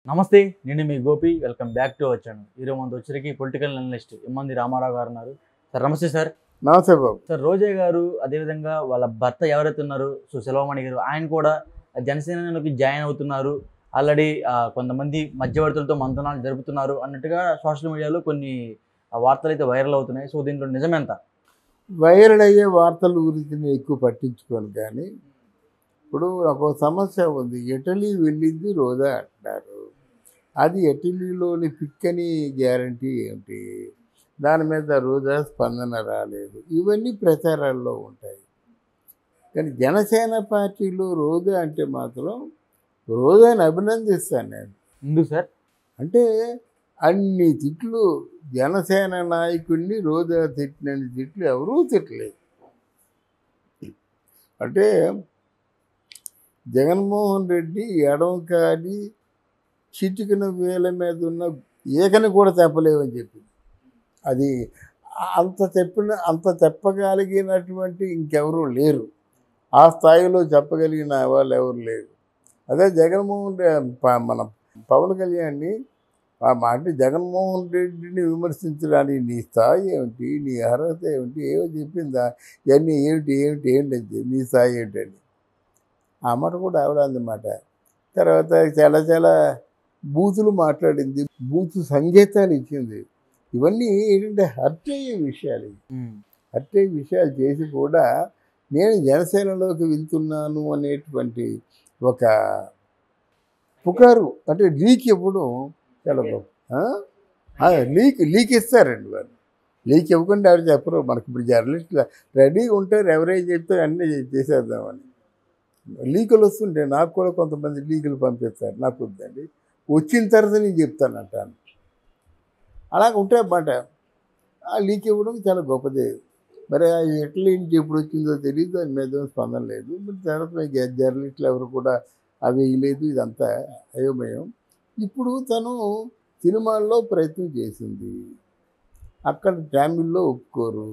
నమస్తే, నేను మీ Gopi. Welcome back to our channel. ఈరోజు మనతో వచ్చరికి పొలిటికల్ అనలిస్ట్ ఇమ్మంది రామారావు గారు ఉన్నారు. సార్ నమస్తే సార్. నమస్తే బాబు. సార్ రోజా గారు, అదేవిధంగా వాళ్ళ భర్త ఎవరైతే ఉన్నారో సెల్వమణి గారు, ఆయన కూడా జనసేనలోకి జాయిన్ అవుతున్నారు. ఆల్రెడీ కొంతమంది మధ్యవర్తులతో మంతనాలు జరుపుతున్నారు అన్నట్టుగా సోషల్ మీడియాలో కొన్ని వార్తలు అయితే వైరల్ అవుతున్నాయి. సో దీంట్లో నిజమెంత? వైరల్ అయ్యే వార్తల గురించి నేను ఎక్కువ పట్టించుకోను, కానీ ఇప్పుడు ఒక సమస్య ఉంది. ఇటలీ వెళ్ళింది రోజా అంటారు. అది ఇటలీలోని పిక్కని గ్యారంటీ ఏంటి? దాని మీద రోజా స్పందన రాలేదు. ఇవన్నీ ప్రచారాల్లో ఉంటాయి. కానీ జనసేన పార్టీలో రోజా అంటే మాత్రం రోజాని అభినందిస్తాను నేను. ఎందుకు సార్? అంటే అన్ని తిట్లు, జనసేన నాయకుడిని రోజా తిట్టినన్ని తిట్లు ఎవరూ తిట్టలేదు. అంటే జగన్మోహన్ రెడ్డి ఎడమ కాడి చిటికిన వేల మీద ఉన్న ఏకని కూడా తెప్పలేవని చెప్పింది. అది అంత చెప్పగలిగినటువంటి ఇంకెవరూ లేరు. ఆ స్థాయిలో చెప్పగలిగిన వాళ్ళు ఎవరు లేరు. అదే జగన్మోహన్ మన పవన్ కళ్యాణ్ని అంటే జగన్మోహన్ రెడ్డిని విమర్శించడానికి నీ స్థాయి ఏమిటి, నీ అర్హత ఏమిటి, ఏమో చెప్పిందా? ఇవన్నీ ఏమిటి ఏమిటి ఏంటి నీ స్థాయి ఏమిటని ఆ మాట కూడా ఆవిడ అన్నమాట. తర్వాత చాలా బూతులు మాట్లాడింది, బూతు సంకేతాలు ఇచ్చింది. ఇవన్నీ ఏంటంటే హర్ట్ అయ్యే విషయాలు. హర్ట్ అయ్యే విషయాలు చేసి కూడా నేను జనసేనలోకి వెళ్తున్నాను అనేటువంటి ఒక పుకారు, అంటే లీక్ ఇవ్వడం చాలా లీక్ ఇస్తారండి వాళ్ళు. లీక్ ఇవ్వకుండా ఎవరు చెప్పరు. మనకి ఇప్పుడు జర్నలిస్టులు రెడీగా ఉంటారు, ఎవరేం చెప్తారు అన్నీ చేసేద్దామని. లీకులు వస్తుంటే నాకు కూడా కొంతమంది లీకులు పంపిస్తారు. నాకు వద్దండి, వచ్చిన తర్వాత నేను చెప్తానంటాను. అలాగ ఉంటే అన్నమాట. ఆ లీక్ ఇవ్వడం చాలా గొప్పదే. మరి ఆ ఇటలీ నుంచి ఎప్పుడు వచ్చిందో తెలియదు, దాని మీద స్పందన లేదు. మరి తర్వాత జర్నలిస్టులు ఎవరు కూడా అవి వేయలేదు. ఇదంతా అయోమయం. ఇప్పుడు తను సినిమాల్లో ప్రయత్నం చేసింది, అక్కడ టామిల్లో ఒప్పుకోరు.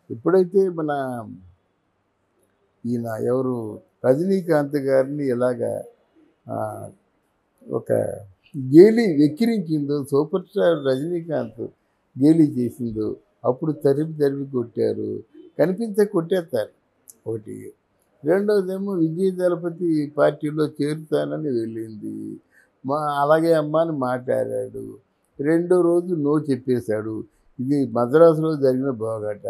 ఎప్పుడైతే మన ఈయన ఎవరు రజనీకాంత్ గారిని ఇలాగా ఒక గేలి వెక్కిరించిందో, సూపర్ స్టార్ రజనీకాంత్ గేలి చేసిందో, అప్పుడు తరిమి కొట్టారు. కొట్టేస్తారు ఒకటి. రెండవదేమో విజయ దళపతి పార్టీలో చేరుతానని వెళ్ళింది. అలాగే అమ్మ అని మాట్లాడాడు. రెండో రోజు నో చెప్పేశాడు. ఇది మద్రాసులో జరిగిన బోగట,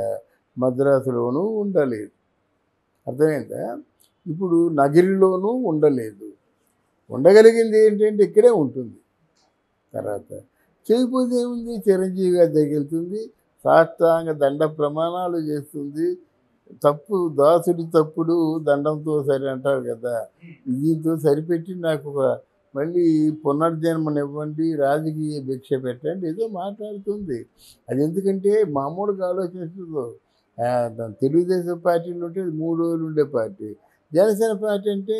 మద్రాసులోనూ ఉండలేదు. అర్థమైందా? ఇప్పుడు నగిరిలోనూ ఉండలేదు. ఉండగలిగింది ఏంటంటే ఇక్కడే ఉంటుంది. తర్వాత చేయకపోతే ఏముంది, చిరంజీవి గారి దగ్గరికి వెళ్తుంది, సాష్టాంగ దండ ప్రమాణాలు చేస్తుంది. దాసుడి తప్పుడు దండంతో సరి అంటారు కదా, దీంతో సరిపెట్టి నాకు మళ్ళీ పునర్జన్మనివ్వండి, రాజకీయ భిక్ష పెట్టండి ఏదో మాట్లాడుతుంది. అది ఎందుకంటే మామూలుగా ఆలోచించదు. తెలుగుదేశం పార్టీలో ఉంటే 3 రోజులు ఉండే పార్టీ. జనసేన పార్టీ అంటే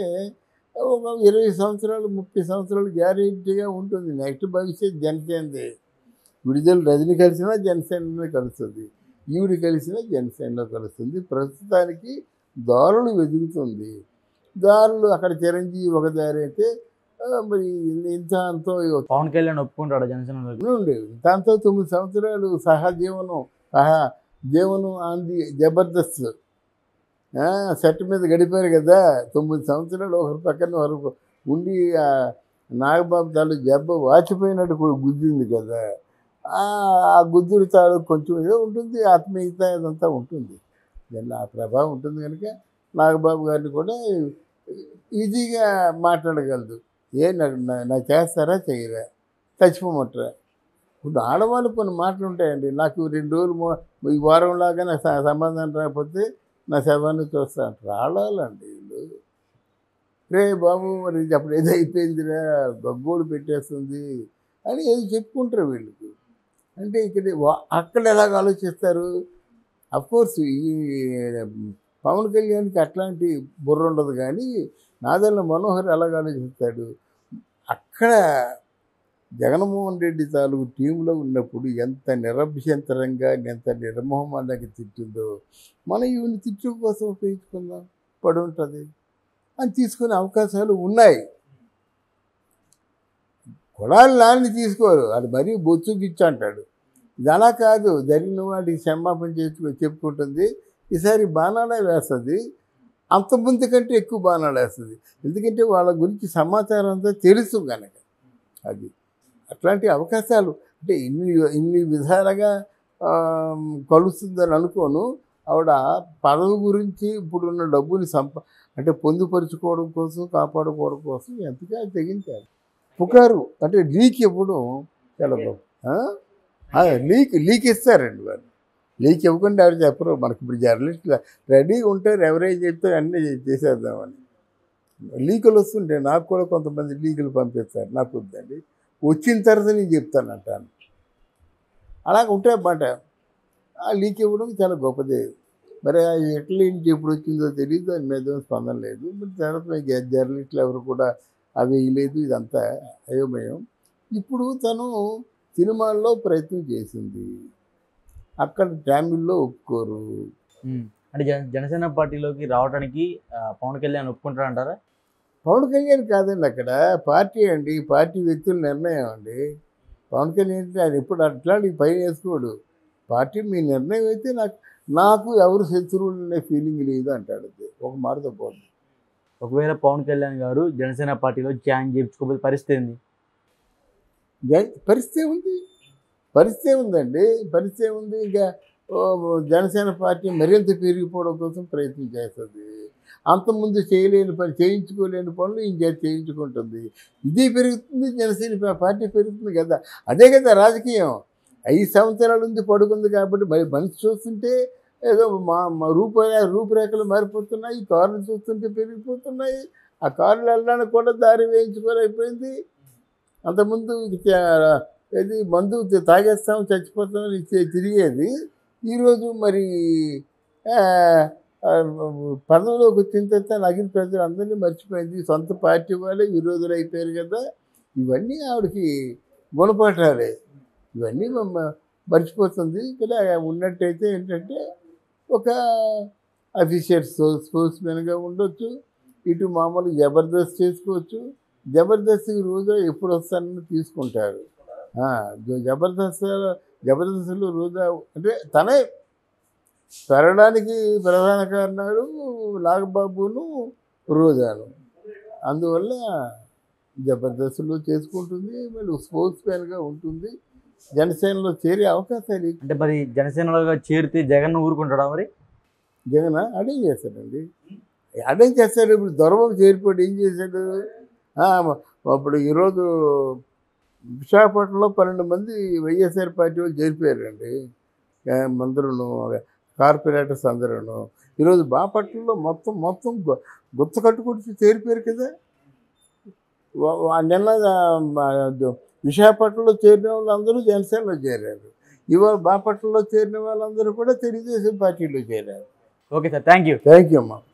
ఒక 20 సంవత్సరాలు 30 సంవత్సరాలు గ్యారెంటీగా ఉంటుంది. నెక్స్ట్ భవిష్యత్ జనసేనదే. విడుదల రజని కలిసినా జనసేనలో కలుస్తుంది, ఈవిడ కలిసినా జనసేనలో కలుస్తుంది. ప్రస్తుతానికి దారులు వెతుకుతుంది. దారులు అక్కడ చిరంజీవి ఒక దారి అయితే మరి ఇంత అంతో పవన్ కళ్యాణ్ ఒప్పుకుంటాడు జనసేన ఉండేవి. దాంతో 9 సంవత్సరాలు జీవనం ఆంది జబర్దస్త్ సెట్ మీద గడిపారు కదా. 9 సంవత్సరాలు ఒకరి పక్కన వరకు ఉండి నాగబాబు తాలూ జబ్బ వాచిపోయినట్టు గుద్దింది కదా. ఆ గుద్దుడు తాలూ కొంచెం ఏదో ఉంటుంది, ఆత్మీయత ఇదంతా ఉంటుంది. దాన్ని ఆ ప్రభావం ఉంటుంది కనుక నాగబాబు గారిని కూడా ఈజీగా మాట్లాడగలదు. నాకు చేస్తారా చేయరా, చచ్చిపోమంటారా. ఇప్పుడు ఆడవాళ్ళు కొన్ని మాటలు ఉంటాయండి. నాకు 2 రోజులు ఈ వారంలాగా నాకు సంబంధం రాకపోతే నా శవాన్ని చూస్తా అంటారు. ఆడాలండి వీళ్ళు. రే బాబు మరి అప్పుడు ఏదో అయిపోయిందిరా, గగ్గోడు పెట్టేస్తుంది అని ఏదో చెప్పుకుంటారు వీళ్ళకి. అంటే అక్కడ ఎలాగ ఆలోచిస్తారు? అఫ్కోర్స్ ఈ పవన్ కళ్యాణ్కి అట్లాంటి బుర్ర ఉండదు, కానీ నాదెళ్ల మనోహర్ ఎలాగ ఆలోచిస్తాడు? అక్కడ జగన్మోహన్ రెడ్డి తాలూకు టీంలో ఉన్నప్పుడు ఎంత నిరభ్యంతరంగా, ఎంత నిర్మోహమానంగా తిట్టిందో, మనం ఈవిని తిట్టు కోసం ఉపయోగించుకుందాం, పడి ఉంటుంది అని తీసుకునే అవకాశాలు ఉన్నాయి. కులాలు నాన్ని తీసుకోరు, అది మరీ బొచ్చుకిచ్చు అంటాడు. ఇది అలా కాదు, జరిగిన వాటికి క్షమాపణ చెప్పుకుంటుంది. ఈసారి బాణాలే వేస్తుంది, అంతమంది కంటే ఎక్కువ బాణాలు వేస్తుంది. ఎందుకంటే వాళ్ళ గురించి సమాచారం అంతా తెలుసు కనుక. అది అట్లాంటి అవకాశాలు అంటే ఇన్ని విధాలుగా కలుస్తుందని అనుకోను. ఆవిడ పదవి గురించి ఇప్పుడున్న డబ్బుని అంటే పొందుపరుచుకోవడం కోసం, కాపాడుకోవడం కోసం ఎంతగా తెగించారు. పుకారు అంటే లీక్ ఇవ్వడం చాలా గొప్ప. లీక్ ఇస్తారండి వాళ్ళు. లీక్ ఇవ్వకుండా ఎవరు చెప్పరు. మనకి ఇప్పుడు జర్నలిస్టులు రెడీగా ఉంటారు, ఎవరేం చెప్తే అన్నీ చేసేద్దామని. లీకులు వస్తుంటాయి, నాకు కూడా కొంతమంది లీకులు పంపిస్తారు. నాకు వద్దండి, వచ్చిన తర్వాత నేను చెప్తానంటాను. అలాగ ఉంటాయి అన్నమాట. ఆ లీక్ ఇవ్వడం చాలా గొప్పదే. మరి ఎట్లా నుంచి ఎప్పుడు వచ్చిందో తెలియదు, దాని మీద స్పందన లేదు. మరి తర్వాత జర్నలిస్టులు ఎవరు కూడా అవి వేయలేదు, ఇదంతా అయోమయం. ఇప్పుడు తను సినిమాల్లో ప్రయత్నం చేసింది, అక్కడ ఫ్యామిలీలో ఒప్పుకోరు. అంటే జనసేన పార్టీలోకి రావడానికి పవన్ కళ్యాణ్ ఒప్పుకుంటారంటారా? పవన్ కళ్యాణ్ కాదండి అక్కడ, పార్టీ అండి, పార్టీ వ్యక్తుల నిర్ణయం అండి. పవన్ కళ్యాణ్ ఆయన ఎప్పుడు అట్లాంటి పైన వేసుకోడు. పార్టీ మీ నిర్ణయం అయితే నాకు ఎవరు శత్రువులు అనే ఫీలింగ్ లేదు అంటాడు. ఒక మాటతో పోతుంది. ఒకవేళ పవన్ కళ్యాణ్ గారు జనసేన పార్టీలో జాయిన్ చేయించుకోకపోతే పరిస్థితి ఏంది? పరిస్థితి ఉందండి, పరిస్థితి ఉంది. ఇంకా జనసేన పార్టీ మరింత పెరిగిపోవడం కోసం ప్రయత్నం చేస్తుంది. అంతకుముందు చేయలేని పని, చేయించుకోలేని పనులు ఇంకా చేయించుకుంటుంది. ఇది పెరుగుతుంది, జనసేన పార్టీ పెరుగుతుంది కదా. అదే కదా రాజకీయం. 5 సంవత్సరాల నుంచి పడుకుంది కాబట్టి మరి మనిషి చూస్తుంటే ఏదో మా రూపురేఖలు మారిపోతున్నాయి, కార్లు చూస్తుంటే పెరిగిపోతున్నాయి. ఆ కార్లు వెళ్ళడానికి కూడా దారి వేయించుకోలేకపోయింది. అంతకుముందు ఏది మందు తాగేస్తాం చచ్చిపోతామని తిరిగేది, ఈరోజు మరి పదవిలోకి వచ్చిన తర్వాత నగిన ప్రజలు అందరినీ మర్చిపోయింది. సొంత పార్టీ వాళ్ళే విరోధులు అయిపోయారు కదా. ఇవన్నీ ఆవిడకి గుణపాఠాలే. ఇవన్నీ మర్చిపోతుంది. ఇక్కడ ఉన్నట్టయితే ఏంటంటే ఒక అఫీషియల్ స్పోర్ట్స్మెన్గా ఉండొచ్చు, ఇటు మామూలు జబర్దస్త్ చేసుకోవచ్చు. జబర్దస్త్కి రోజా ఎప్పుడు వస్తానని తీసుకుంటారు. జబర్దస్త్లో రోజా అంటే తనే పెరగడానికి ప్రధాన కారణాలు నాగబాబును, రోజాను. అందువల్ల జబర్దస్త్లో చేసుకుంటుంది, మళ్ళీ స్పోర్ట్స్ మ్యాన్గా ఉంటుంది. జనసేనలో చేరే అవకాశాలు. అంటే మరి జనసేనలో చేరితే జగన్ ఊరుకుంటాడా? మరి జగన్ అడేం చేస్తాడండి, అడేం చేస్తాడు. ఇప్పుడు దొరబాబు చేరిపోయి ఏం చేశాడు? అప్పుడు ఈరోజు విశాఖపట్నంలో 12 మంది వైఎస్ఆర్ పార్టీ వాళ్ళు చేరిపోయారండి. అందరూ కార్పొరేటర్స్ అందరూ. ఈరోజు బాపట్లలో మొత్తం గుత్త కట్టుకొచ్చి చేరిపోయారు కదా. నిన్న విశాఖపట్నంలో చేరిన వాళ్ళందరూ జనసేనలో చేరారు. ఇవాళ బాపట్లలో చేరిన వాళ్ళందరూ కూడా తెలుగుదేశం పార్టీలో చేరారు. ఓకే సార్, థ్యాంక్ యూ అమ్మా.